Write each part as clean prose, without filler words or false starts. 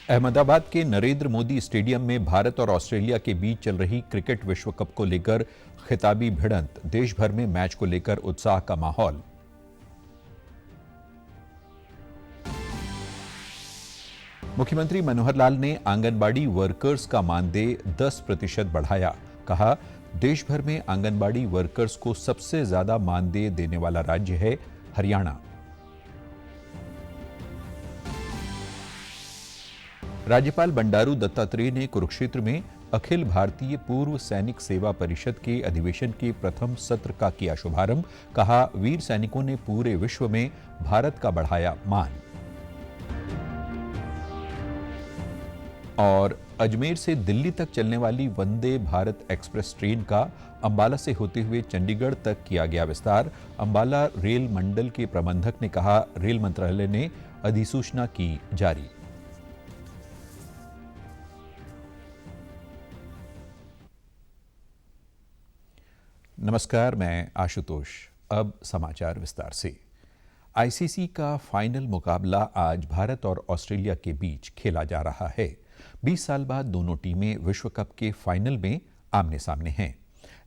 अहमदाबाद के नरेंद्र मोदी स्टेडियम में भारत और ऑस्ट्रेलिया के बीच चल रही क्रिकेट विश्व कप को लेकर खिताबी भिड़ंत, देश भर में मैच को लेकर उत्साह का माहौल। मुख्यमंत्री मनोहर लाल ने आंगनबाड़ी वर्कर्स का मानदेय 10% बढ़ाया। कहा, देश भर में आंगनबाड़ी वर्कर्स को सबसे ज्यादा मानदेय देने वाला राज्य है हरियाणा। राज्यपाल बंडारू दत्तात्रेय ने कुरुक्षेत्र में अखिल भारतीय पूर्व सैनिक सेवा परिषद के अधिवेशन के प्रथम सत्र का किया शुभारंभ। कहा, वीर सैनिकों ने पूरे विश्व में भारत का बढ़ाया मान। और अजमेर से दिल्ली तक चलने वाली वंदे भारत एक्सप्रेस ट्रेन का अंबाला से होते हुए चंडीगढ़ तक किया गया विस्तार। अंबाला रेल मंडल के प्रबंधक ने कहा, रेल मंत्रालय ने अधिसूचना की जारी। नमस्कार, मैं आशुतोष। अब समाचार विस्तार से। आईसीसी का फाइनल मुकाबला आज भारत और ऑस्ट्रेलिया के बीच खेला जा रहा है। 20 साल बाद दोनों टीमें विश्व कप के फाइनल में आमने सामने हैं।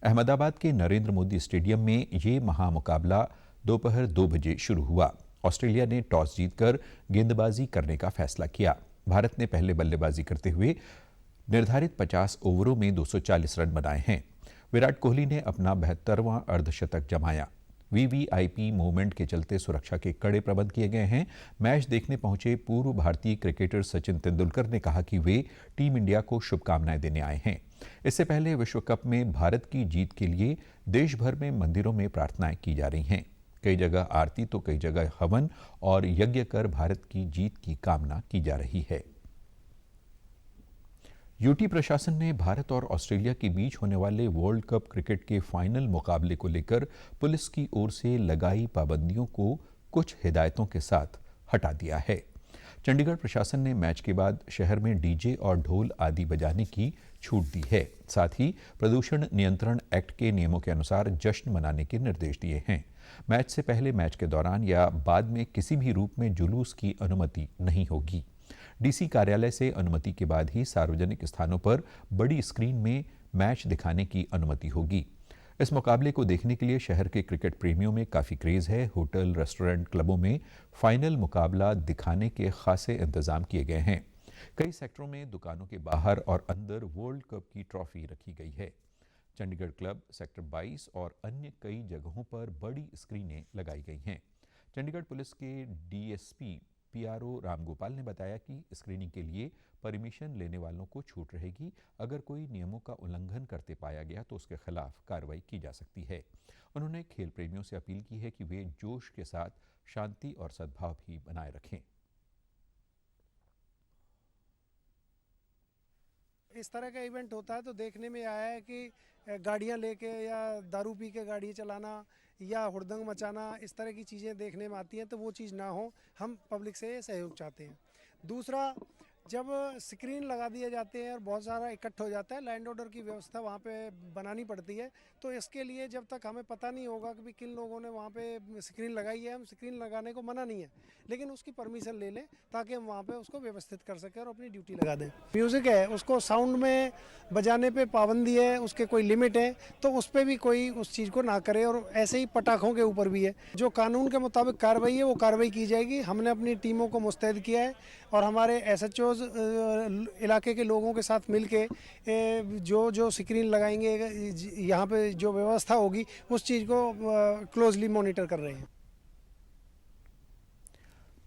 अहमदाबाद के नरेंद्र मोदी स्टेडियम में ये महामुकाबला दोपहर 2 बजे शुरू हुआ। ऑस्ट्रेलिया ने टॉस जीतकर गेंदबाजी करने का फैसला किया। भारत ने पहले बल्लेबाजी करते हुए निर्धारित 50 ओवरों में 240 रन बनाए हैं। विराट कोहली ने अपना 72वां अर्धशतक जमाया। वीवीआईपी मूवमेंट के चलते सुरक्षा के कड़े प्रबंध किए गए हैं। मैच देखने पहुंचे पूर्व भारतीय क्रिकेटर सचिन तेंदुलकर ने कहा कि वे टीम इंडिया को शुभकामनाएं देने आए हैं। इससे पहले विश्व कप में भारत की जीत के लिए देश भर में मंदिरों में प्रार्थनाएं की जा रही हैं। कई जगह आरती तो कई जगह हवन और यज्ञ कर भारत की जीत की कामना की जा रही है। यूटी प्रशासन ने भारत और ऑस्ट्रेलिया के बीच होने वाले वर्ल्ड कप क्रिकेट के फाइनल मुकाबले को लेकर पुलिस की ओर से लगाई पाबंदियों को कुछ हिदायतों के साथ हटा दिया है। चंडीगढ़ प्रशासन ने मैच के बाद शहर में डीजे और ढोल आदि बजाने की छूट दी है। साथ ही प्रदूषण नियंत्रण एक्ट के नियमों के अनुसार जश्न मनाने के निर्देश दिए हैं। मैच से पहले, मैच के दौरान या बाद में किसी भी रूप में जुलूस की अनुमति नहीं होगी। डीसी कार्यालय से अनुमति के बाद ही सार्वजनिक स्थानों पर बड़ी स्क्रीन में मैच दिखाने की अनुमति होगी। इस मुकाबले को देखने के लिए शहर के क्रिकेट प्रेमियों में काफ़ी क्रेज है। होटल, रेस्टोरेंट, क्लबों में फाइनल मुकाबला दिखाने के खासे इंतजाम किए गए हैं। कई सेक्टरों में दुकानों के बाहर और अंदर वर्ल्ड कप की ट्रॉफी रखी गई है। चंडीगढ़ क्लब, सेक्टर 22 और अन्य कई जगहों पर बड़ी स्क्रीनें लगाई गई हैं। चंडीगढ़ पुलिस के डीएसपी पीआरओ रामगोपाल ने बताया कि स्क्रीनिंग के लिए परमिशन लेने वालों को छूट रहेगी। अगर कोई नियमों का उल्लंघन करते पाया गया तो उसके खिलाफ कार्रवाई की जा सकती है। उन्होंने खेल प्रेमियों से अपील की है कि वे जोश के साथ शांति और सद्भाव भी बनाए रखें। इस तरह का इवेंट होता है तो देखने में आया है कि गाड़ियां लेके या दारू पी के गाड़ी चलाना या हुड़दंग मचाना, इस तरह की चीज़ें देखने में आती हैं, तो वो चीज़ ना हो, हम पब्लिक से सहयोग चाहते हैं। दूसरा, जब स्क्रीन लगा दिए जाते हैं और बहुत सारा इकट्ठा हो जाता है, लैंड ऑर्डर की व्यवस्था वहाँ पे बनानी पड़ती है। तो इसके लिए जब तक हमें पता नहीं होगा कि किन लोगों ने वहाँ पे स्क्रीन लगाई है, हम स्क्रीन लगाने को मना नहीं है, लेकिन उसकी परमिशन ले लें ताकि हम वहाँ पे उसको व्यवस्थित कर सकें और अपनी ड्यूटी लगा दें। म्यूज़िक है, उसको साउंड में बजाने पे पाबंदी है, उसके कोई लिमिट है, तो उस पर भी कोई उस चीज़ को ना करे। और ऐसे ही पटाखों के ऊपर भी है, जो कानून के मुताबिक कार्रवाई है वो कार्रवाई की जाएगी। हमने अपनी टीमों को मुस्तैद किया है और हमारे एसएचओज इलाके के लोगों के साथ मिलके जो जो स्क्रीन लगाएंगे, यहाँ पे जो व्यवस्था होगी उस चीज़ को क्लोजली मॉनिटर कर रहे हैं।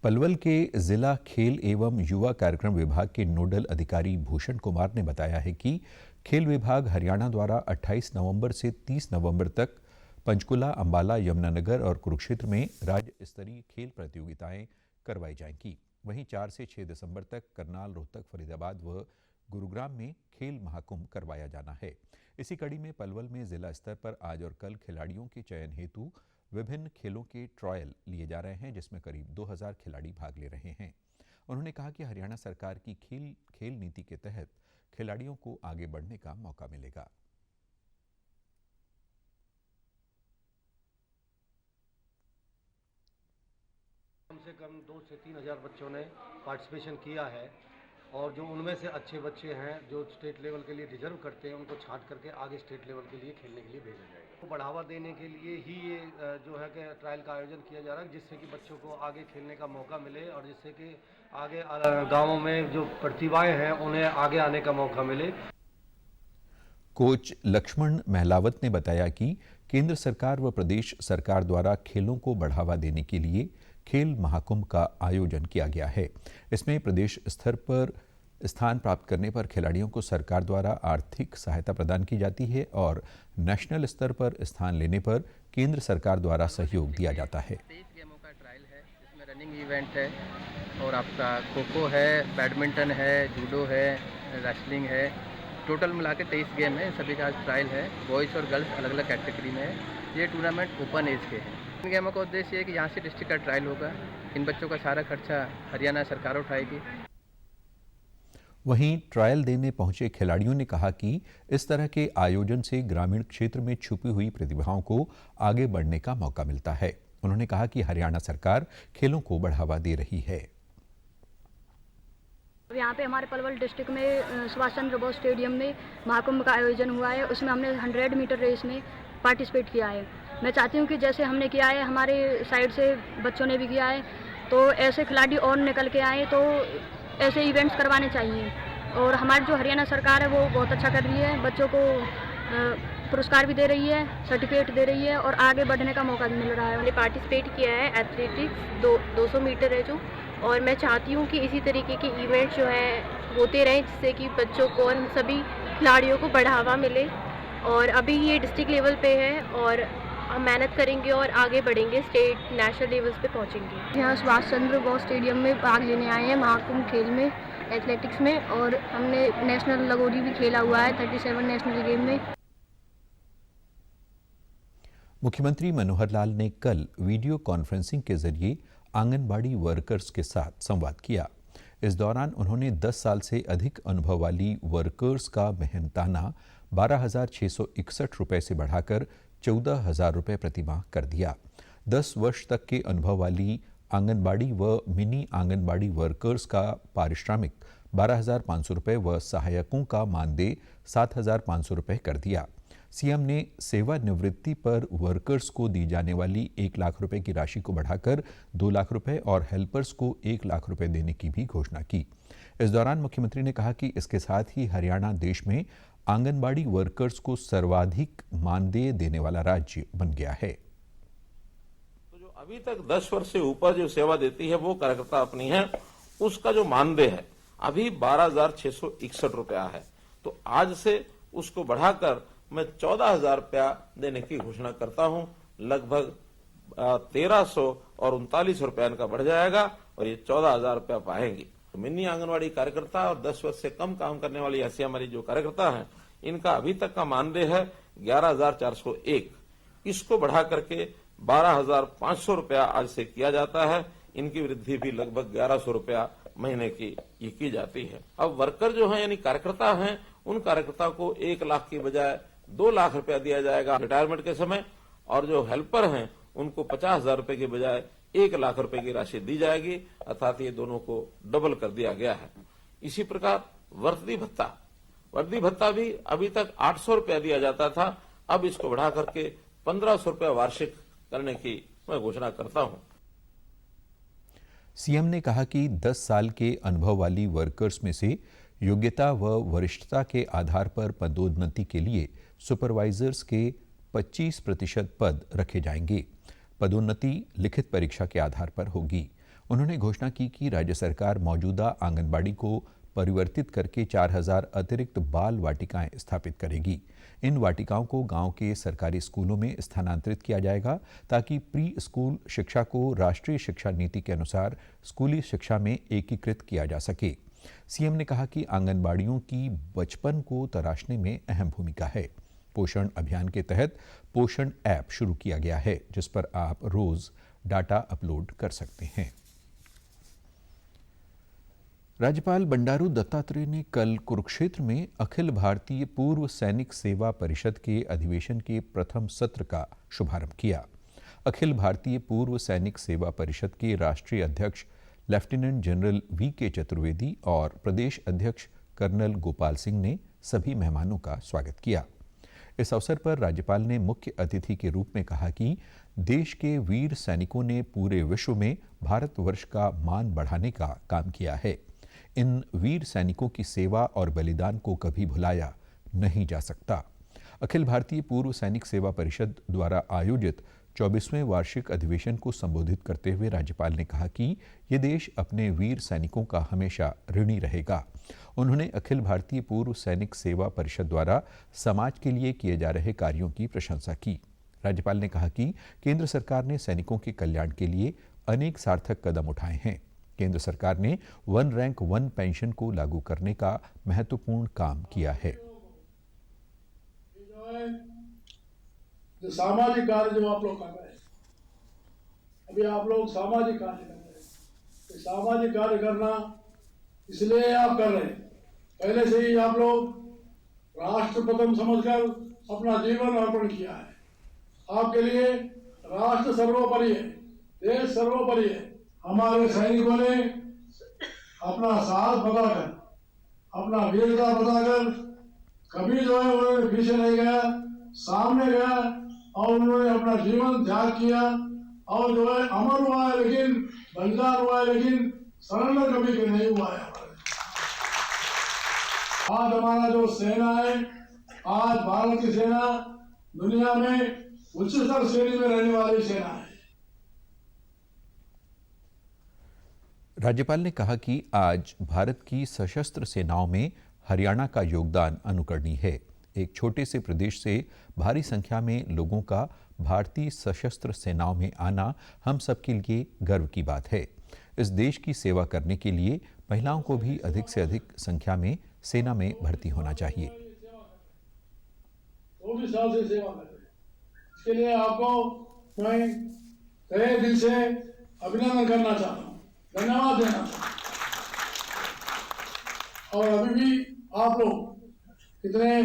पलवल के जिला खेल एवं युवा कार्यक्रम विभाग के नोडल अधिकारी भूषण कुमार ने बताया है कि खेल विभाग हरियाणा द्वारा 28 नवंबर से 30 नवंबर तक पंचकुला, अंबाला, यमुनानगर और कुरुक्षेत्र में राज्य स्तरीय खेल प्रतियोगिताएं करवाई जाएंगी। वहीं 4 से 6 दिसंबर तक करनाल, रोहतक, फरीदाबाद व गुरुग्राम में खेल महाकुंभ करवाया जाना है। इसी कड़ी में पलवल में जिला स्तर पर आज और कल खिलाड़ियों के चयन हेतु विभिन्न खेलों के ट्रायल लिए जा रहे हैं, जिसमें करीब 2000 खिलाड़ी भाग ले रहे हैं। उन्होंने कहा कि हरियाणा सरकार की खेल नीति के तहत खिलाड़ियों को आगे बढ़ने का मौका मिलेगा। कम से कम 2 से 3 हज़ार बच्चों ने पार्टिसिपेशन किया है और जो उनमें से अच्छे बच्चे हैं जो स्टेट लेवल के लिए डिजर्व करते हैं उनको छांट करके आगे स्टेट लेवल के लिए खेलने के लिए भेजा जाएगा। तो बढ़ावा देने के लिए ही ये जो है कि ट्रायल का आयोजन किया जा रहा है, जिससे कि बच्चों को आगे खेलने का मौका मिले और जिससे कि आगे गाँवों में जो प्रतिभाएं हैं उन्हें आगे आने का मौका मिले। कोच लक्ष्मण महलावत ने बताया कि केंद्र सरकार व प्रदेश सरकार द्वारा खेलों को बढ़ावा देने के लिए खेल महाकुंभ का आयोजन किया गया है। इसमें प्रदेश स्तर पर स्थान प्राप्त करने पर खिलाड़ियों को सरकार द्वारा आर्थिक सहायता प्रदान की जाती है और नेशनल स्तर पर स्थान लेने पर केंद्र सरकार द्वारा सहयोग दिया जाता है। 23 गेमों का ट्रायल है, इसमें रनिंग इवेंट है और आपका खो खो है, बैडमिंटन है, जूडो है, रेसलिंग है। टोटल मिला के 23 गेम है, सभी का ट्रायल है। बॉयज़ और गर्ल्स अलग अलग कैटेगरी में है। ये टूर्नामेंट ओपन एज के हैं। इन गेमों का उद्देश्य है कि यहाँ से डिस्ट्रिक्ट का ट्रायल होगा। इन बच्चों का सारा खर्चा हरियाणा सरकार उठाएगी। वहीं ट्रायल देने पहुंचे खिलाड़ियों ने कहा कि इस तरह के आयोजन से ग्रामीण क्षेत्र में छुपी हुई प्रतिभाओं को आगे बढ़ने का मौका मिलता है। उन्होंने कहा कि हरियाणा सरकार खेलों को बढ़ावा दे रही है। यहाँ पे हमारे पलवल डिस्ट्रिक्ट में सुभाष चंद्र बोस स्टेडियम में महाकुंभ का आयोजन हुआ है। उसमें हमने 100 मीटर रेस में पार्टिसिपेट किया है। मैं चाहती हूँ कि जैसे हमने किया है, हमारे साइड से बच्चों ने भी किया है, तो ऐसे खिलाड़ी और निकल के आए तो ऐसे इवेंट्स करवाने चाहिए। और हमारी जो हरियाणा सरकार है वो बहुत अच्छा कर रही है, बच्चों को पुरस्कार भी दे रही है, सर्टिफिकेट दे रही है और आगे बढ़ने का मौका भी मिल रहा है। हमने पार्टिसिपेट किया है एथलेटिक्स 200 मीटर है जो, और मैं चाहती हूँ कि इसी तरीके के इवेंट जो है होते रहें, जिससे कि बच्चों को और हम सभी खिलाड़ियों को बढ़ावा मिले। और अभी ये डिस्ट्रिक्ट लेवल पे है और हम मेहनत करेंगे और आगे बढ़ेंगे, स्टेट नेशनल लेवल्स पे पहुँचेंगे। यहाँ सुभाष चंद्र बोस स्टेडियम में भाग लेने आए हैं महाकुंभ खेल में, एथलेटिक्स में, और हमने नेशनल लगोरी भी खेला हुआ है 37 नेशनल गेम में। मुख्यमंत्री मनोहर लाल ने कल वीडियो कॉन्फ्रेंसिंग के जरिए आंगनबाड़ी वर्कर्स के साथ संवाद किया। इस दौरान उन्होंने 10 साल से अधिक अनुभव वाली वर्कर्स का मेहनताना 12,661 रुपये से बढ़ाकर 14,000 रुपये प्रतिमाह कर दिया। 10 वर्ष तक के अनुभव वाली आंगनबाड़ी व मिनी आंगनबाड़ी वर्कर्स का पारिश्रमिक 12,500 रुपये व सहायकों का मानदेय 7,500 रुपये कर दिया। सीएम ने सेवानिवृत्ति पर वर्कर्स को दी जाने वाली 1 लाख रुपए की राशि को बढ़ाकर 2 लाख रुपए और हेल्पर्स को 1 लाख रुपए देने की भी घोषणा की। इस दौरान मुख्यमंत्री ने कहा कि इसके साथ ही हरियाणा देश में आंगनबाड़ी वर्कर्स को सर्वाधिक मानदेय देने वाला राज्य बन गया है। तो जो अभी तक 10 वर्ष से ऊपर जो सेवा देती है वो कार्यकर्ता अपनी है, उसका जो मानदेय है अभी 12,661 रुपया है। तो आज से उसको बढ़ाकर मैं 14,000 रुपया देने की घोषणा करता हूं। लगभग 1,300 और 39 रुपया इनका बढ़ जाएगा और ये 14,000 रुपया पाएंगी। तो मिनी आंगनवाड़ी कार्यकर्ता और 10 वर्ष से कम काम करने वाली ऐसी हमारी जो कार्यकर्ता हैं, इनका अभी तक का मानदेय है 11,401। इसको बढ़ा करके 12,500 रुपया आज से किया जाता है। इनकी वृद्धि भी लगभग 1,100 रुपया महीने की ये की जाती है। अब वर्कर जो है यानी कार्यकर्ता हैं, उन कार्यकर्ता को 1 लाख की बजाय 2 लाख रुपया दिया जाएगा रिटायरमेंट के समय, और जो हेल्पर हैं उनको 50,000 रुपए की बजाय 1 लाख रुपए की राशि दी जाएगी, अर्थात ये दोनों को डबल कर दिया गया है। इसी प्रकार वर्दी भत्ता भी अभी तक 800 रुपया दिया जाता था, अब इसको बढ़ा करके 1,500 रुपया वार्षिक करने की मैं घोषणा करता हूं। सीएम ने कहा कि 10 साल के अनुभव वाली वर्कर्स में से योग्यता व वरिष्ठता के आधार पर पदोन्नति के लिए सुपरवाइजर्स के 25% पद रखे जाएंगे। पदोन्नति लिखित परीक्षा के आधार पर होगी। उन्होंने घोषणा की कि राज्य सरकार मौजूदा आंगनबाड़ी को परिवर्तित करके 4,000 अतिरिक्त बाल वाटिकाएं स्थापित करेगी। इन वाटिकाओं को गांव के सरकारी स्कूलों में स्थानांतरित किया जाएगा ताकि प्री स्कूल शिक्षा को राष्ट्रीय शिक्षा नीति के अनुसार स्कूली शिक्षा में एकीकृत किया जा सके। सीएम ने कहा कि आंगनबाड़ियों की बचपन को तराशने में अहम भूमिका है। पोषण अभियान के तहत पोषण ऐप शुरू किया गया है, जिस पर आप रोज डाटा अपलोड कर सकते हैं। राज्यपाल बंडारू दत्तात्रेय ने कल कुरुक्षेत्र में अखिल भारतीय पूर्व सैनिक सेवा परिषद के अधिवेशन के प्रथम सत्र का शुभारंभ किया। अखिल भारतीय पूर्व सैनिक सेवा परिषद के राष्ट्रीय अध्यक्ष लेफ्टिनेंट जनरल वी.के. चतुर्वेदी और प्रदेश अध्यक्ष कर्नल गोपाल सिंह ने सभी मेहमानों का स्वागत किया। इस अवसर पर राज्यपाल ने मुख्य अतिथि के रूप में कहा कि देश के वीर सैनिकों ने पूरे विश्व में भारतवर्ष का मान बढ़ाने का काम किया है। इन वीर सैनिकों की सेवा और बलिदान को कभी भुलाया नहीं जा सकता। अखिल भारतीय पूर्व सैनिक सेवा परिषद द्वारा आयोजित 24वें वार्षिक अधिवेशन को संबोधित करते हुए राज्यपाल ने कहा कि ये देश अपने वीर सैनिकों का हमेशा ऋणी रहेगा। उन्होंने अखिल भारतीय पूर्व सैनिक सेवा परिषद द्वारा समाज के लिए किए जा रहे कार्यों की प्रशंसा की। राज्यपाल ने कहा कि केंद्र सरकार ने सैनिकों के कल्याण के लिए अनेक सार्थक कदम उठाए हैं। केंद्र सरकार ने वन रैंक वन पेंशन को लागू करने का महत्वपूर्ण काम किया है। जो सामाजिक कार्य जो आप लोग कर रहे हैं, अभी आप लोग सामाजिक कार्य कर रहे हैं। तो सामाजिक कार्य करना इसलिए आप कर रहे हैं, पहले से ही आप लोग राष्ट्र प्रथम समझकर अपना जीवन अर्पण किया है। आपके लिए राष्ट्र सर्वोपरि है, देश सर्वोपरि है। हमारे सैनिकों ने अपना साहस बताकर, अपना वीरता बताकर कभी जो है उन्होंने पीछे नहीं गया, सामने गया और उन्होंने अपना जीवन त्याग किया और जो है अमर हुआ है, लेकिन बलिदान हुआ है, लेकिन सरेंडर कभी नहीं हुआ है। आज हमारा जो सेना है, आज भारत की सेना दुनिया में उच्चतर श्रेणी में रहने वाली सेना है। राज्यपाल ने कहा कि आज भारत की सशस्त्र सेनाओं में हरियाणा का योगदान अनुकरणीय है। एक छोटे से प्रदेश से भारी संख्या में लोगों का भारतीय सशस्त्र सेनाओं में आना हम सबके लिए गर्व की बात है। इस देश की सेवा करने के लिए महिलाओं को भी अधिक से अधिक संख्या में सेना में भर्ती होना चाहिए। 24 साल से सेवा कर रहे हैं, इसके लिए आपको मैं तहे दिल से अभिनंदन करना चाहता हूँ, धन्यवाद देना चाहता हूँ। और अभी भी आप लोग कितने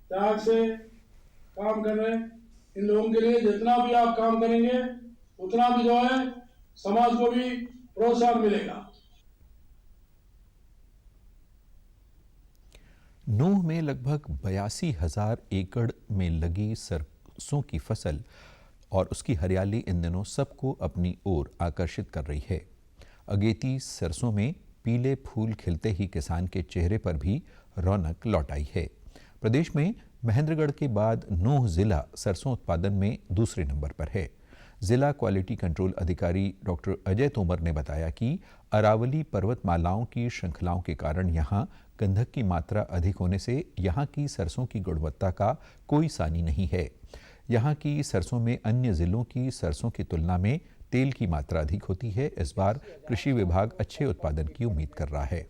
त्याग से काम कर रहे हैं। इन लोगों के लिए जितना भी आप काम करेंगे उतना भी जो है समाज को भी प्रोत्साहन मिलेगा। नूंह में लगभग 82,000 एकड़ में लगी सरसों की फसल और उसकी हरियाली इन दिनों सबको अपनी ओर आकर्षित कर रही है। अगेती सरसों में पीले फूल खिलते ही किसान के चेहरे पर भी रौनक लौट आई है। प्रदेश में महेंद्रगढ़ के बाद नूंह जिला सरसों उत्पादन में दूसरे नंबर पर है। जिला क्वालिटी कंट्रोल अधिकारी डॉक्टर अजय तोमर ने बताया कि अरावली पर्वतमालाओं की श्रृंखलाओं के कारण यहाँ गंधक की मात्रा अधिक होने से यहाँ की सरसों की गुणवत्ता का कोई सानी नहीं है। यहाँ की सरसों में अन्य जिलों की सरसों की तुलना में तेल की मात्रा अधिक होती है। इस बार कृषि विभाग अच्छे उत्पादन की उम्मीद कर रहा है।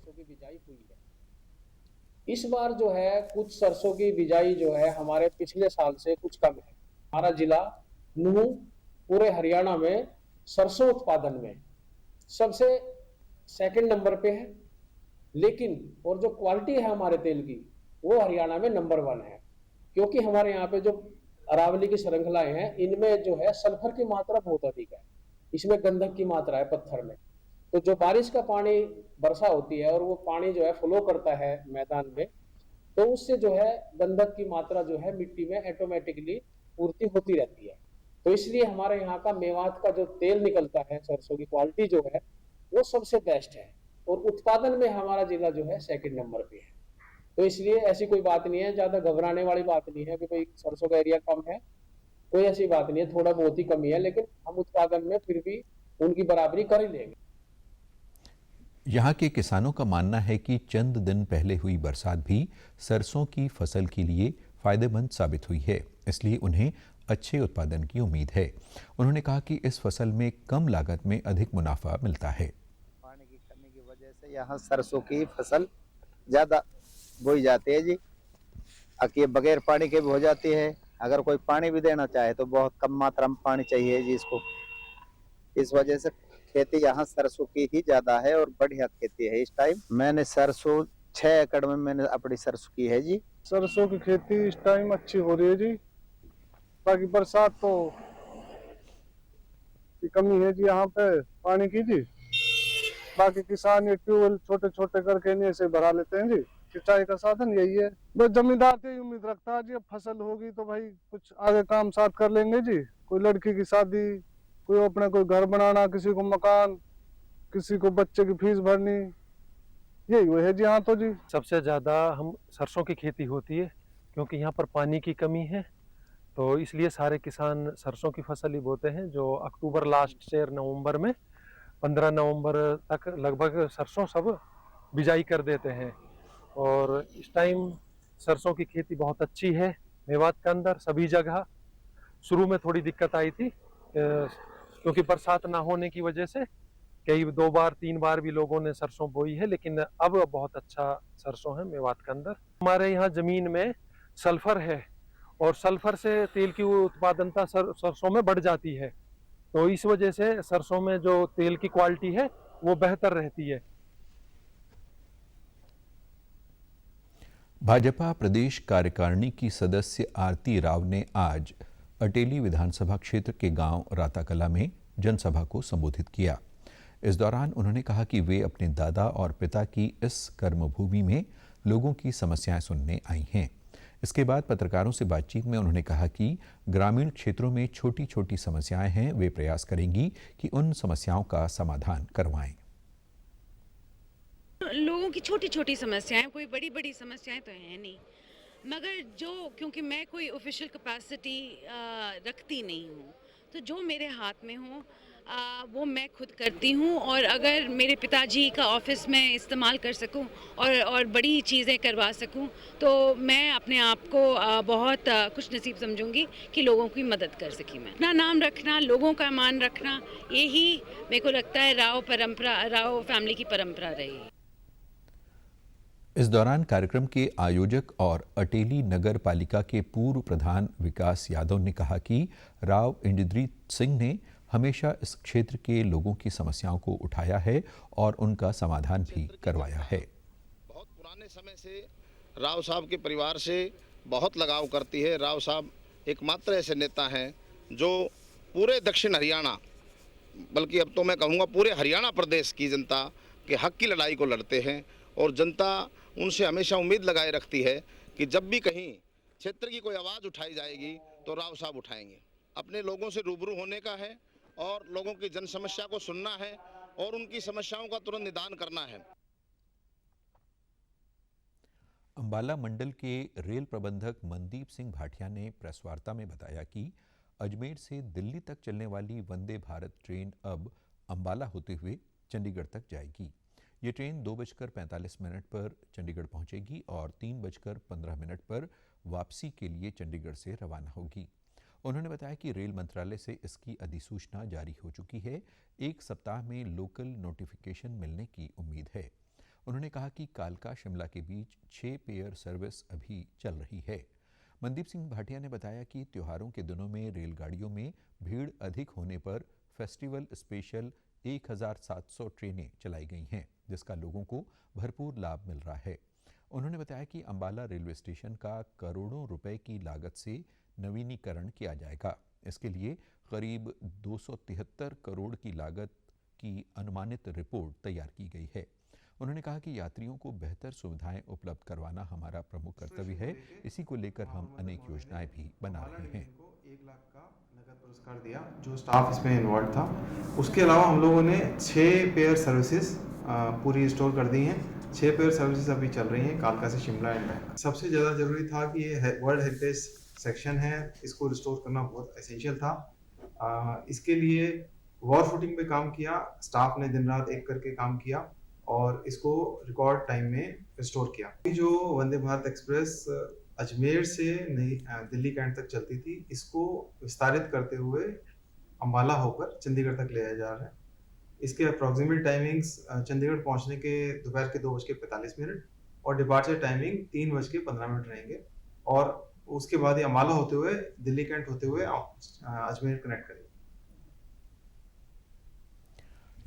इस बार जो है कुछ सरसों की बिजाई जो है हमारे पिछले साल से कुछ कम है। हमारा जिला नूंह पूरे हरियाणा में सरसों उत्पादन में सबसे सेकंड नंबर पे है, लेकिन और जो क्वालिटी है हमारे तेल की वो हरियाणा में नंबर 1 है, क्योंकि हमारे यहाँ पे जो अरावली की श्रृंखलाएं हैं इनमें जो है सल्फर की मात्रा बहुत अधिक है, इसमें गंधक की मात्रा है पत्थर में। तो जो बारिश का पानी वर्षा होती है और वो पानी जो है फ्लो करता है मैदान में, तो उससे जो है गंधक की मात्रा जो है मिट्टी में ऑटोमेटिकली पूर्ति होती रहती है। तो इसलिए हमारे यहाँ का मेवात का जो तेल निकलता है सरसों की क्वालिटी जो है वो सबसे बेस्ट है और उत्पादन में हमारा जिला जो है सेकंड नंबर पे है। तो इसलिए ऐसी कोई बात नहीं है, ज्यादा घबराने वाली बात नहीं है कि भाई सरसों का एरिया कम है, कोई ऐसी बात नहीं है, थोड़ा बहुत ही कमी है, लेकिन हम उत्पादन में फिर भी उनकी बराबरी कर ही लेंगे। यहाँ के किसानों का मानना है कि चंद दिन पहले हुई बरसात भी सरसों की फसल के लिए फायदेमंद साबित हुई है, इसलिए उन्हें अच्छे उत्पादन की उम्मीद है। उन्होंने कहा कि इस फसल में कम लागत में अधिक मुनाफा मिलता है। पानी की कमी की वजह से यहाँ सरसों की फसल ज्यादा बोई जाती है जी। ये बगैर पानी के भी हो जाती है, अगर कोई पानी भी देना चाहे तो बहुत कम मात्रा में पानी चाहिए जी इसको। इस वजह से खेती यहाँ सरसों की ही ज्यादा है और बढ़िया खेती है। इस टाइम मैंने सरसों 6 एकड़ में मैंने अपनी सरसों की है जी। सरसों की खेती इस टाइम अच्छी हो रही है जी, बाकी बरसात तो की कमी है जी यहाँ पे पानी की जी। बाकी किसान ये ट्यूबवेल छोटे छोटे करके इन्हीं से भरा लेते हैं जी। सिंचाई का साधन यही है। बस जमींदार से उम्मीद रखता है जी, अब फसल होगी तो भाई कुछ आगे काम साथ कर लेंगे जी। कोई लड़की की शादी, कोई अपने कोई घर बनाना, किसी को मकान, किसी को बच्चे की फीस भरनी, यही वो है जी। हाँ तो जी सबसे ज़्यादा हम सरसों की खेती होती है, क्योंकि यहाँ पर पानी की कमी है, तो इसलिए सारे किसान सरसों की फसल ही बोते हैं, जो अक्टूबर लास्ट से नवंबर में 15 नवंबर तक लगभग सरसों सब बिजाई कर देते हैं। और इस टाइम सरसों की खेती बहुत अच्छी है मेवात के अंदर सभी जगह। शुरू में थोड़ी दिक्कत आई थी क्योंकि बरसात ना होने की वजह से कई 2 बार 3 बार भी लोगों ने सरसों बोई है, लेकिन अब बहुत अच्छा सरसों है मेवात के अंदर। हमारे यहाँ जमीन में सल्फर है और सल्फर से तेल की उत्पादनता सरसों में बढ़ जाती है, तो इस वजह से सरसों में जो तेल की क्वालिटी है वो बेहतर रहती है। भाजपा प्रदेश कार्यकारिणी की सदस्य आरती राव ने आज अटेली विधानसभा क्षेत्र के गांव राताकला में जनसभा को संबोधित किया। इस दौरान उन्होंने कहा कि वे अपने दादा और पिता की इस कर्मभूमि में लोगों की समस्याएं सुनने आई हैं। इसके बाद पत्रकारों से बातचीत में उन्होंने कहा कि ग्रामीण क्षेत्रों में छोटी छोटी समस्याएं हैं, वे प्रयास करेंगी कि उन समस्याओं का समाधान करवाएं। लोगों की छोटी छोटी समस्याएं, कोई बड़ी बड़ी समस्याएं तो है नहीं, मगर जो क्योंकि मैं कोई ऑफिशियल कैपेसिटी रखती नहीं हूँ, तो जो मेरे हाथ में हो वो मैं खुद करती हूँ। और अगर मेरे पिताजी का ऑफिस में इस्तेमाल कर सकूँ और बड़ी चीज़ें करवा सकूँ, तो मैं अपने आप को बहुत खुश नसीब समझूंगी कि लोगों की मदद कर सकी। मैं अपना नाम रखना, लोगों का मान रखना, यही मेरे को लगता है राव फैमिली की परंपरा रही। इस दौरान कार्यक्रम के आयोजक और अटेली नगर पालिका के पूर्व प्रधान विकास यादव ने कहा कि राव इंद्रजीत सिंह ने हमेशा इस क्षेत्र के लोगों की समस्याओं को उठाया है और उनका समाधान भी करवाया है। बहुत पुराने समय से राव साहब के परिवार से बहुत लगाव करती है। राव साहब एकमात्र ऐसे नेता हैं जो पूरे दक्षिण हरियाणा, बल्कि अब तो मैं कहूँगा पूरे हरियाणा प्रदेश की जनता के हक की लड़ाई को लड़ते हैं, और जनता उनसे हमेशा उम्मीद लगाए रखती है कि जब भी कहीं क्षेत्र की कोई आवाज़ उठाई जाएगी तो राव साहब उठाएंगे। अपने लोगों से रूबरू होने का है और लोगों की जन समस्या को सुनना है और उनकी समस्याओं का तुरंत निदान करना है। अंबाला मंडल के रेल प्रबंधक मनदीप सिंह भाटिया ने प्रेस वार्ता में बताया कि अजमेर से दिल्ली तक चलने वाली वंदे भारत ट्रेन अब अंबाला होते हुए चंडीगढ़ तक जाएगी। ये ट्रेन 2:45 पर चंडीगढ़ पहुंचेगी और 3:15 पर वापसी के लिए चंडीगढ़ से रवाना होगी। उन्होंने बताया कि रेल मंत्रालय से इसकी अधिसूचना जारी हो चुकी है। 1 सप्ताह में लोकल नोटिफिकेशन मिलने की उम्मीद है। उन्होंने कहा कि कालका शिमला के बीच 6 पेयर सर्विस अभी चल रही है। मनदीप सिंह भाटिया ने बताया कि त्योहारों के दिनों में रेलगाड़ियों में भीड़ अधिक होने पर फेस्टिवल स्पेशल 1700 ट्रेनें चलाई गई हैं, जिसका लोगों को भरपूर लाभ मिल रहा है। उन्होंने बताया कि अंबाला रेलवे स्टेशन का करोड़ों रुपए की लागत से नवीनीकरण किया जाएगा। इसके लिए करीब 273 करोड़ की लागत की अनुमानित रिपोर्ट तैयार की गई है। उन्होंने कहा कि यात्रियों को बेहतर सुविधाएं उपलब्ध करवाना हमारा प्रमुख कर्तव्य है। इसी को लेकर हम अनेक योजनाएं भी बना रहे हैं। 1 लाख का नगद पुरस्कार दिया जो स्टाफ इसमें इन्वॉल्व था। उसके अलावा हम लोगों ने 6 पेयर सर्विसेज पूरी स्टोर कर दी हैं। 6 पेयर सर्विसेज अभी चल रही हैं कालका से शिमला एंड बैक। सबसे ज़्यादा ज़रूरी था कि ये वर्ल्ड हेरिटेज सेक्शन है, इसको रिस्टोर करना बहुत एसेंशियल था। इसके लिए वॉर फुटिंग पे काम किया, स्टाफ ने दिन रात एक करके काम किया और इसको रिकॉर्ड टाइम में रिस्टोर किया। जो वंदे भारत एक्सप्रेस अजमेर से दिल्ली कैंट तक चलती थी, इसको विस्तारित करते हुए अंबाला होकर चंडीगढ़ तक ले जाया जा रहा है। इसके अप्रॉक्सीमेट टाइमिंग्स चंडीगढ़ पहुंचने के दोपहर के 2:45 और डिपार्चर टाइमिंग 3:15 रहेंगे, और उसके बाद ये अंबाला होते हुए दिल्ली कैंट होते हुए अजमेर कनेक्ट करेंगे।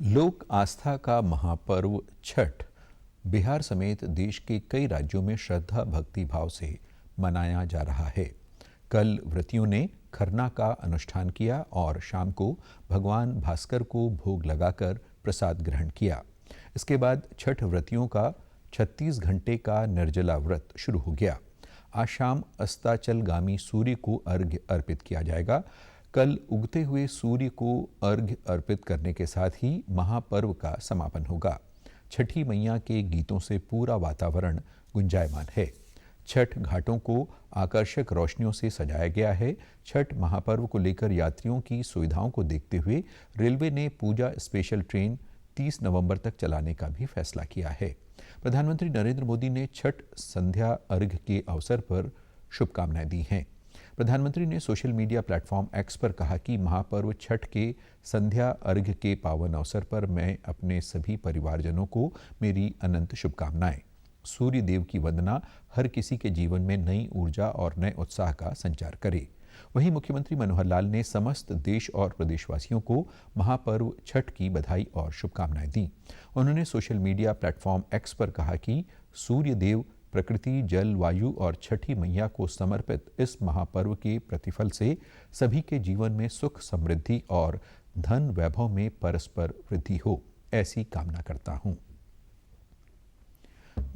लोक आस्था का महापर्व छठ बिहार समेत देश के कई राज्यों में श्रद्धा भक्ति भाव से मनाया जा रहा है। कल व्रतियों ने खरना का अनुष्ठान किया और शाम को भगवान भास्कर को भोग लगाकर प्रसाद ग्रहण किया। इसके बाद छठ व्रतियों का 36 घंटे का निर्जला व्रत शुरू हो गया। आज शाम अस्ताचलगामी सूर्य को अर्घ्य अर्पित किया जाएगा। कल उगते हुए सूर्य को अर्घ्य अर्पित करने के साथ ही महापर्व का समापन होगा। छठी मैया के गीतों से पूरा वातावरण गुंजायमान है। छठ घाटों को आकर्षक रोशनियों से सजाया गया है। छठ महापर्व को लेकर यात्रियों की सुविधाओं को देखते हुए रेलवे ने पूजा स्पेशल ट्रेन 30 नवंबर तक चलाने का भी फैसला किया है। प्रधानमंत्री नरेंद्र मोदी ने छठ संध्या अर्घ्य के अवसर पर शुभकामनाएं दी हैं। प्रधानमंत्री ने सोशल मीडिया प्लेटफॉर्म एक्स पर कहा कि महापर्व छठ के संध्या अर्घ्य के पावन अवसर पर मैं अपने सभी परिवारजनों को मेरी अनंत शुभकामनाएं। सूर्य देव की वंदना हर किसी के जीवन में नई ऊर्जा और नए उत्साह का संचार करे। वहीं मुख्यमंत्री मनोहर लाल ने समस्त देश और प्रदेशवासियों को महापर्व छठ की बधाई और शुभकामनाएं दी। उन्होंने सोशल मीडिया प्लेटफॉर्म एक्स पर कहा कि सूर्य देव, प्रकृति, जल, वायु और छठी मैया को समर्पित इस महापर्व के प्रतिफल से सभी के जीवन में सुख, समृद्धि और धन वैभव में परस्पर वृद्धि हो, ऐसी कामना करता हूं।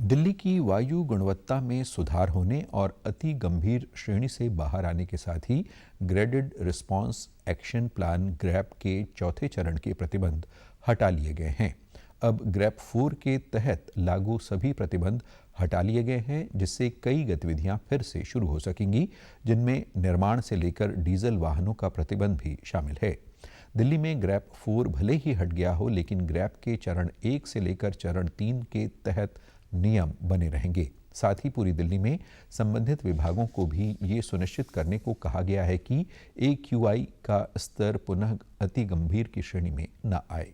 दिल्ली की वायु गुणवत्ता में सुधार होने और अति गंभीर श्रेणी से बाहर आने के साथ ही graded response action plan GRAP के चौथे चरण के प्रतिबंध हटा लिए गए हैं। अब ग्रैप 4 के तहत लागू सभी प्रतिबंध हटा लिए गए हैं, जिससे कई गतिविधियां फिर से शुरू हो सकेंगी, जिनमें निर्माण से लेकर डीजल वाहनों का प्रतिबंध भी शामिल है। दिल्ली में ग्रैप 4 भले ही हट गया हो, लेकिन ग्रैप के चरण 1 से लेकर चरण 3 के तहत नियम बने रहेंगे। साथ ही पूरी दिल्ली में संबंधित विभागों को भी ये सुनिश्चित करने को कहा गया है कि AQI का स्तर पुनः अति गंभीर की श्रेणी में न आए।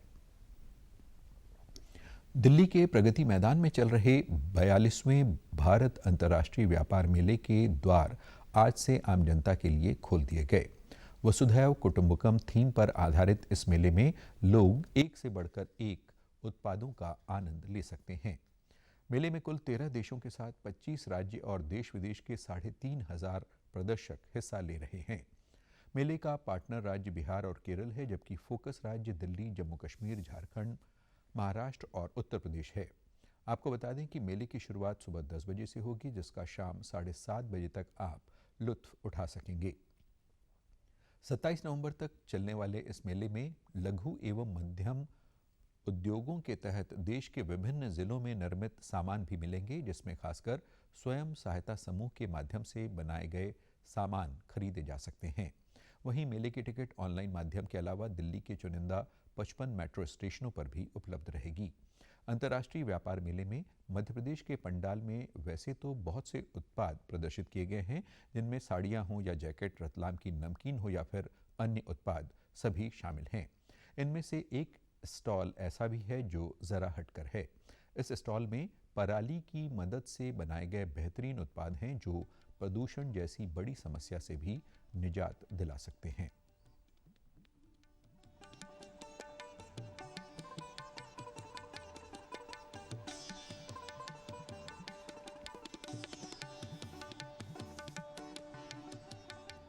दिल्ली के प्रगति मैदान में चल रहे 42वें भारत अंतर्राष्ट्रीय व्यापार मेले के द्वार आज से आम जनता के लिए खोल दिए गए। वसुधैव कुटुंबकम थीम पर आधारित इस मेले में लोग एक से बढ़कर एक उत्पादों का आनंद ले सकते हैं। मेले में कुल 13 देशों के साथ 25 राज्य और देश विदेश के 3,500 प्रदर्शक हिस्सा ले रहे हैं। मेले का पार्टनर राज्य बिहार और केरल है, जबकि फोकस राज्य दिल्ली, जम्मू कश्मीर, झारखंड, महाराष्ट्र और उत्तर प्रदेश है। आपको बता दें कि मेले की शुरुआत सुबह 10 बजे से होगी, जिसका शाम 7:30 बजे तक आप लुत्फ उठा सकेंगे। 27 नवंबर तक चलने वाले इस मेले में लघु एवं मध्यम उद्योगों के तहत देश के विभिन्न जिलों में निर्मित सामान भी मिलेंगे, जिसमें खासकर स्वयं सहायता समूह के माध्यम से बनाए गए सामान खरीदे जा सकते हैं। वहीं मेले की टिकट ऑनलाइन माध्यम के अलावा दिल्ली के चुनिंदा 55 मेट्रो स्टेशनों पर भी उपलब्ध रहेगी। अंतर्राष्ट्रीय व्यापार मेले में मध्य प्रदेश के पंडाल में वैसे तो बहुत से उत्पाद प्रदर्शित किए गए हैं, जिनमें साड़ियाँ हों या जैकेट, रतलाम की नमकीन हो या फिर अन्य उत्पाद, सभी शामिल हैं। इनमें से एक स्टॉल ऐसा भी है जो ज़रा हटकर है। इस स्टॉल में पराली की मदद से बनाए गए बेहतरीन उत्पाद हैं, जो प्रदूषण जैसी बड़ी समस्या से भी निजात दिला सकते हैं।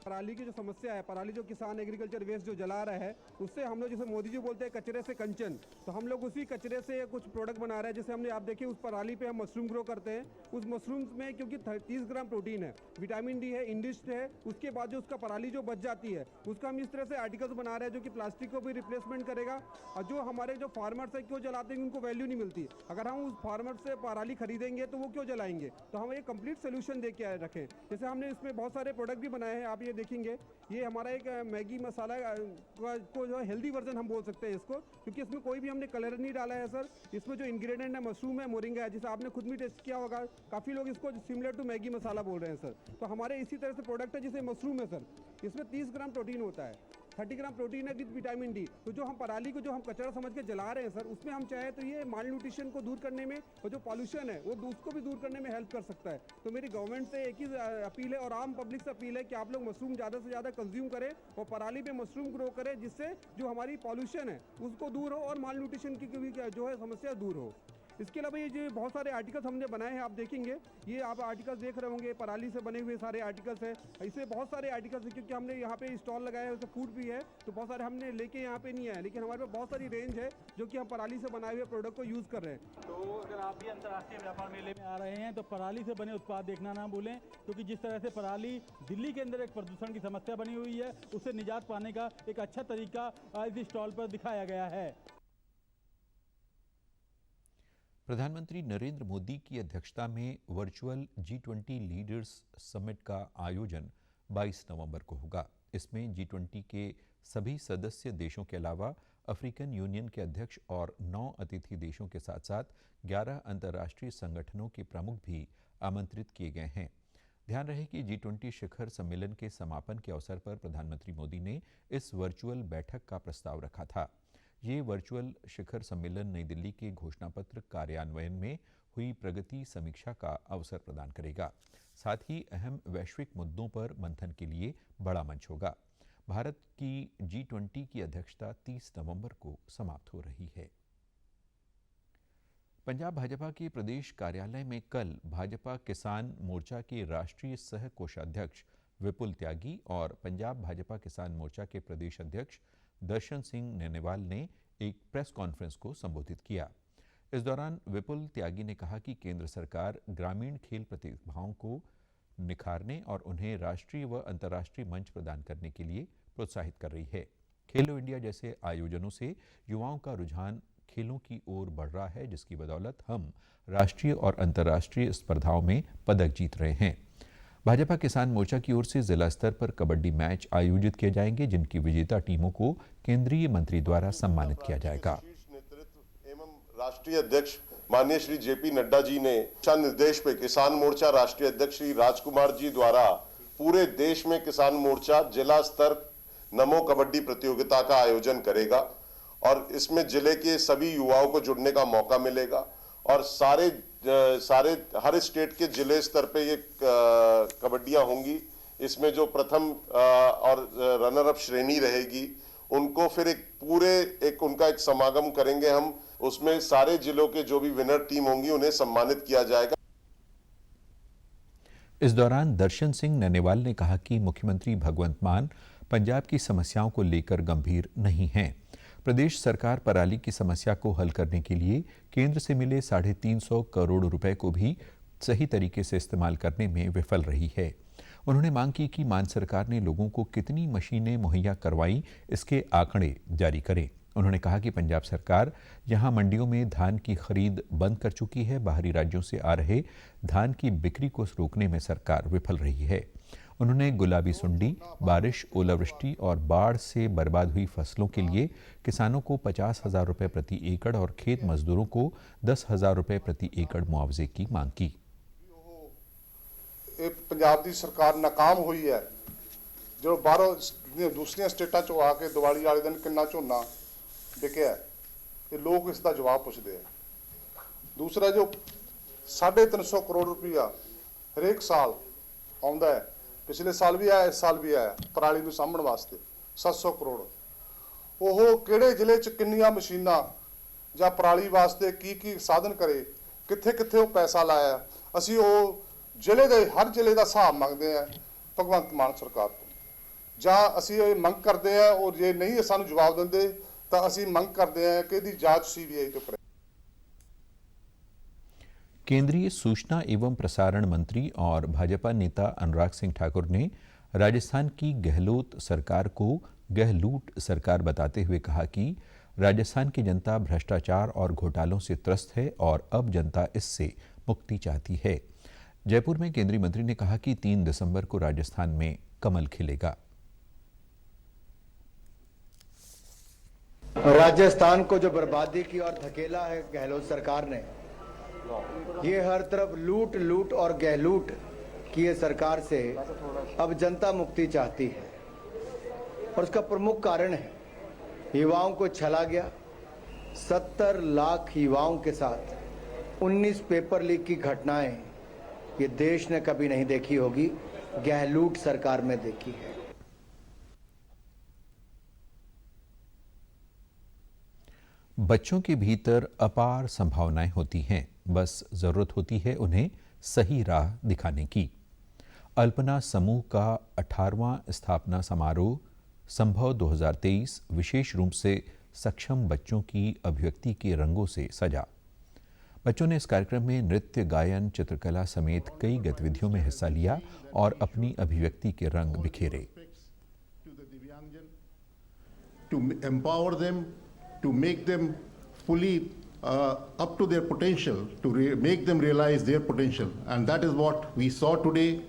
पराली की जो समस्या है, पराली जो किसान एग्रीकल्चर वेस्ट जो जला रहा है, उससे हम लोग, जैसे मोदी जी बोलते हैं कचरे से कंचन, तो हम लोग उसी कचरे से कुछ प्रोडक्ट बना रहे हैं। जैसे हमने, आप देखिए, उस पराली पे हम मशरूम ग्रो करते हैं। उस मशरूम में क्योंकि 30 ग्राम प्रोटीन है, विटामिन डी है, इंडिस्ट है, उसके बाद जो उसका पराली जो बच जाती है, उसका हम इस तरह से आर्टिकल्स बना रहे हैं जो कि प्लास्टिक को भी रिप्लेसमेंट करेगा। और जो हमारे जो फार्मर्स है, क्यों जलाते हैं, उनको वैल्यू नहीं मिलती। अगर हम उस फार्मर से पराली खरीदेंगे तो वो क्यों जलाएंगे, तो हम एक कंप्लीट सोल्यूशन दे के रखें। जैसे हमने इसमें बहुत सारे प्रोडक्ट भी बनाए हैं, आप ये देखेंगे, ये हमारा एक मैगी मसाला को जो हेल्दी वर्जन हम बोल सकते हैं इसको, क्योंकि इसमें कोई भी हमने कलर नहीं डाला है सर। इसमें जो इंग्रेडिएंट है, मशरूम है, मोरिंगा है, जिसे आपने खुद भी टेस्ट किया होगा। काफ़ी लोग इसको सिमिलर टू मैगी मसाला बोल रहे हैं सर। तो हमारे इसी तरह से प्रोडक्ट है, जिसे मशरूम है सर। इसमें 30 ग्राम प्रोटीन होता है, 30 ग्राम प्रोटीन है विद विटामिन डी। तो जो हम पराली को जो हम कचरा समझ के जला रहे हैं सर, उसमें हम चाहे तो ये माल न्यूट्रिशन को दूर करने में और जो पॉल्यूशन है वो उसको भी दूर करने में हेल्प कर सकता है। तो मेरी गवर्नमेंट से एक ही अपील है और आम पब्लिक से अपील है कि आप लोग मशरूम ज़्यादा से ज़्यादा कंज्यूम करें और पराली पे मशरूम ग्रो करें, जिससे जो हमारी पॉल्यूशन है उसको दूर हो और माल न्यूट्रिशन की भी जो है समस्या दूर हो। इसके अलावा ये जो बहुत सारे आर्टिकल्स हमने बनाए हैं, आप देखेंगे ये आप आर्टिकल्स देख रहे होंगे, पराली से बने हुए सारे आर्टिकल्स हैं। इससे बहुत सारे आर्टिकल्स हैं, क्योंकि हमने यहाँ पे स्टॉल लगाया है, उससे फूड भी है, तो बहुत सारे हमने लेके यहाँ पे नहीं आए, लेकिन हमारे पास बहुत सारी रेंज है जो कि हम पराली से बनाए हुए प्रोडक्ट को यूज़ कर रहे हैं। तो अगर आप भी अंतर्राष्ट्रीय व्यापार मेले में आ रहे हैं तो पराली से बने उत्पाद देखना ना भूलें, क्योंकि जिस तरह से पराली दिल्ली के अंदर एक प्रदूषण की समस्या बनी हुई है, उससे निजात पाने का एक अच्छा तरीका इस स्टॉल पर दिखाया गया है। प्रधानमंत्री नरेंद्र मोदी की अध्यक्षता में वर्चुअल G20 लीडर्स समिट का आयोजन 22 नवंबर को होगा। इसमें G20 के सभी सदस्य देशों के अलावा अफ्रीकन यूनियन के अध्यक्ष और 9 अतिथि देशों के साथ साथ 11 अंतर्राष्ट्रीय संगठनों के प्रमुख भी आमंत्रित किए गए हैं। ध्यान रहे कि G20 शिखर सम्मेलन के समापन के अवसर पर प्रधानमंत्री मोदी ने इस वर्चुअल बैठक का प्रस्ताव रखा था। ये वर्चुअल शिखर सम्मेलन नई दिल्ली के घोषणापत्र कार्यान्वयन में हुई प्रगति समीक्षा का अवसर प्रदान करेगा। साथ ही अहम वैश्विक मुद्दों पर मंथन के लिए बड़ा मंच होगा। भारत की G20 की अध्यक्षता 30 नवंबर को समाप्त हो रही है। पंजाब भाजपा के प्रदेश कार्यालय में कल भाजपा किसान मोर्चा के राष्ट्रीय सह कोषाध्यक्ष विपुल त्यागी और पंजाब भाजपा किसान मोर्चा के प्रदेश अध्यक्ष दर्शन सिंह नैनेवाल ने एक प्रेस कॉन्फ्रेंस को संबोधित किया। इस दौरान विपुल त्यागी ने कहा कि केंद्र सरकार ग्रामीण खेल प्रतिभाओं को निखारने और उन्हें राष्ट्रीय व अंतर्राष्ट्रीय मंच प्रदान करने के लिए प्रोत्साहित कर रही है। खेलो इंडिया जैसे आयोजनों से युवाओं का रुझान खेलों की ओर बढ़ रहा है, जिसकी बदौलत हम राष्ट्रीय और अंतर्राष्ट्रीय स्पर्धाओं में पदक जीत रहे हैं। भाजपा किसान मोर्चा की ओर से जिला स्तर पर कबड्डी मैच आयोजित किए जाएंगे, जिनकी विजेता टीमों को केंद्रीय मंत्री द्वारा सम्मानित किया जाएगा। राष्ट्रीय अध्यक्ष माननीय श्री जेपी नड्डा जी ने दिशा निर्देश पे किसान मोर्चा राष्ट्रीय अध्यक्ष श्री राजकुमार जी द्वारा पूरे देश में किसान मोर्चा जिला स्तर नमो कबड्डी प्रतियोगिता का आयोजन करेगा और इसमें जिले के सभी युवाओं को जुड़ने का मौका मिलेगा और सारे हर स्टेट के जिले स्तर पे ये कबड्डियां होंगी। इसमें जो प्रथम और रनर अप श्रेणी रहेगी उनको फिर उनका एक समागम करेंगे हम, उसमें सारे जिलों के जो भी विनर टीम होंगी उन्हें सम्मानित किया जाएगा। इस दौरान दर्शन सिंह नैनेवाल ने कहा कि मुख्यमंत्री भगवंत मान पंजाब की समस्याओं को लेकर गंभीर नहीं हैं। प्रदेश सरकार पराली की समस्या को हल करने के लिए केंद्र से मिले 350 करोड़ रुपए को भी सही तरीके से इस्तेमाल करने में विफल रही है। उन्होंने मांग की कि मान सरकार ने लोगों को कितनी मशीनें मुहैया करवाई, इसके आंकड़े जारी करें। उन्होंने कहा कि पंजाब सरकार यहां मंडियों में धान की खरीद बंद कर चुकी है। बाहरी राज्यों से आ रहे धान की बिक्री को रोकने में सरकार विफल रही है। उन्होंने गुलाबी सुंडी, बारिश, ओलावृष्टि और बाढ़ से बर्बाद हुई फसलों के लिए किसानों को 50,000 रुपये प्रति एकड़ और खेत मजदूरों को 10,000 रुपये प्रति एकड़ मुआवजे की मांग की। पंजाब की सरकार नाकाम हुई है, जो बाहरों दूसरिया स्टेटा चो आके दिवाली वाले दिन कितना झोना विकिया, ये लोग इसका जवाब पूछते हैं। दूसरा जो 350 करोड़ रुपया हरेक साल आता है, पिछले साल भी आया, इस साल भी आया पराली को सामने वास्ते 700 करोड़, वो किहड़े जिले च किन्नियां मशीनां जां पराली वास्ते की साधन करे, कित्थे कित्थे वो पैसा लाया। असी वो जिले दे हर जिले का हिसाब मंगते हैं भगवंत मान सरकार को, जां असी ये मंग करते हैं और जे नहीं सानू जवाब देंदे तो असी मंग करते हैं कि इसकी जांच CBI तो करे। केंद्रीय सूचना एवं प्रसारण मंत्री और भाजपा नेता अनुराग सिंह ठाकुर ने राजस्थान की गहलोत सरकार को गहलूट सरकार बताते हुए कहा कि राजस्थान की जनता भ्रष्टाचार और घोटालों से त्रस्त है और अब जनता इससे मुक्ति चाहती है। जयपुर में केंद्रीय मंत्री ने कहा कि 3 दिसंबर को राजस्थान में कमल खिलेगा। राजस्थान को जो बर्बादी की और धकेला है गहलोत सरकार ने, ये हर तरफ लूट लूट और गहलूट की ये सरकार से अब जनता मुक्ति चाहती है और उसका प्रमुख कारण है युवाओं को छला गया। 70 लाख युवाओं के साथ 19 पेपर लीक की घटनाएं ये देश ने कभी नहीं देखी होगी, गहलूट सरकार में देखी है। बच्चों के भीतर अपार संभावनाएं होती हैं, बस ज़रूरत होती है उन्हें सही राह दिखाने की। अल्पना समूह का 18वां स्थापना समारोह संभव 2023 विशेष रूप से सक्षम बच्चों की अभिव्यक्ति के रंगों से सजा। बच्चों ने इस कार्यक्रम में नृत्य, गायन, चित्रकला समेत कई गतिविधियों में हिस्सा लिया और अपनी अभिव्यक्ति के रंग बिखेरे। To empower them, to make them fully up to their potential, to make them realize their potential. And that is what we saw today,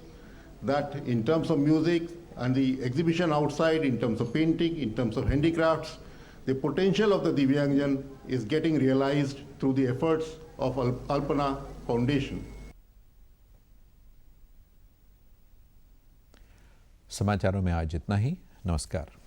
that in terms of music and the exhibition outside, in terms of painting, in terms of handicrafts, the potential of the Divyangjan is getting realized through the efforts of Alpana Foundation. समाचारों में आज इतना ही। नमस्कार।